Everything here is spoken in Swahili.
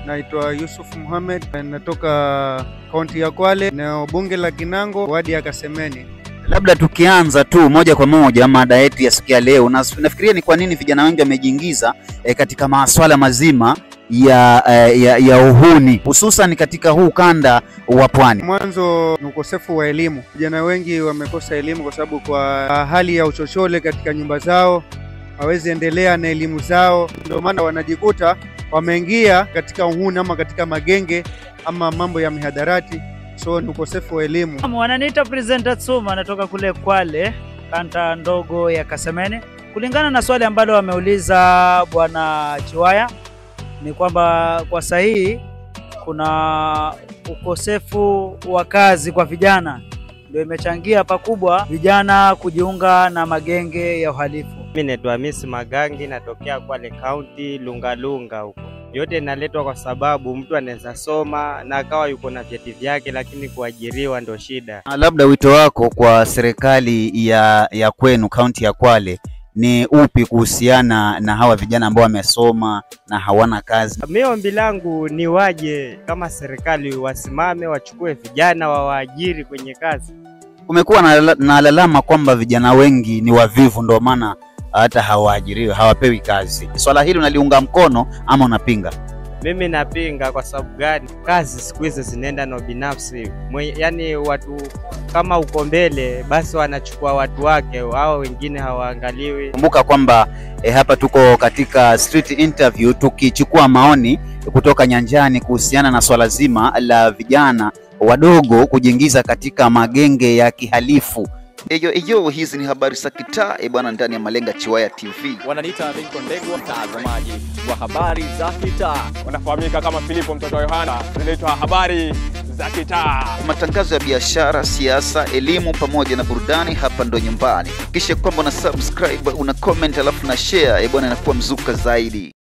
Naitwa Yusuf Muhammad, natoka kaunti ya Kwale, na bunge la Kinango, wadi ya Kasemeni. Labda tukianza tu moja kwa moja mada yetu ya siku ya leo, nafikiria ni kwa nini vijana wengi wamejiingiza katika masuala mazima ya uhuni, hususan katika huu kanda wa pwani. Mwanzo ni ukosefu wa elimu. Vijana wengi wamekosa elimu kwa sababu kwa hali ya uchochole katika nyumba zao, hawezi endelea na elimu zao, ndio maana wanajikuta wameingia katika uhuni ama katika magenge ama mambo ya mihadarati. So ni ukosefu wa elimu. Wananiita presenter Tsuma, natoka kule Kwale, kanta ndogo ya Kasemeni. Kulingana na swali ambalo wameuliza bwana Chiwaya, ni kwamba kwa sahihi kuna ukosefu wa kazi kwa vijana, ndio imechangia pakubwa vijana kujiunga na magenge ya uhalifu. Mimi naitwa Hamisi Magangi, natokea Kwale County, Lungalunga huko. Yote inaletwa kwa sababu mtu anaweza soma na akawa yuko na vyeti vyake, lakini kuajiriwa ndio shida. Labda wito wako kwa serikali ya kwenu kaunti ya Kwale ni upi kuhusiana na hawa vijana ambao wamesoma na hawana kazi? Mimi ombi langu ni waje kama serikali wasimame, wachukue vijana wawaajiri kwenye kazi. Kumekuwa na lalama kwamba vijana wengi ni wavivu, ndio maana hata hawaajiriwi, hawapewi kazi. Swala hili unaliunga mkono ama unapinga? Mimi napinga. Kwa sababu gani? Kazi siku hizi zinaenda na binafsi. Yaani watu kama uko mbele basi wanachukua watu wake, hao wengine hawaangaliwi. Kumbuka kwamba hapa tuko katika street interview tukichukua maoni kutoka nyanjani kuhusiana na swala zima la vijana wadogo kujiingiza katika magenge ya kihalifu. Eyo, hizi ni habari za kitaa bwana, ndani ya Malenga Chiwaya TV. Wananiita Lincoln Ndegwa, mtazamaji wa habari za kitaa. Wanafahamika kama Filipo mtoto wa Yohana, zinaitwa habari za kitaa. Matangazo ya biashara, siasa, elimu pamoja na burudani, hapa ndo nyumbani. Kisha kwamba una subscribe, una comment alafu na share bwana, inakuwa mzuka zaidi.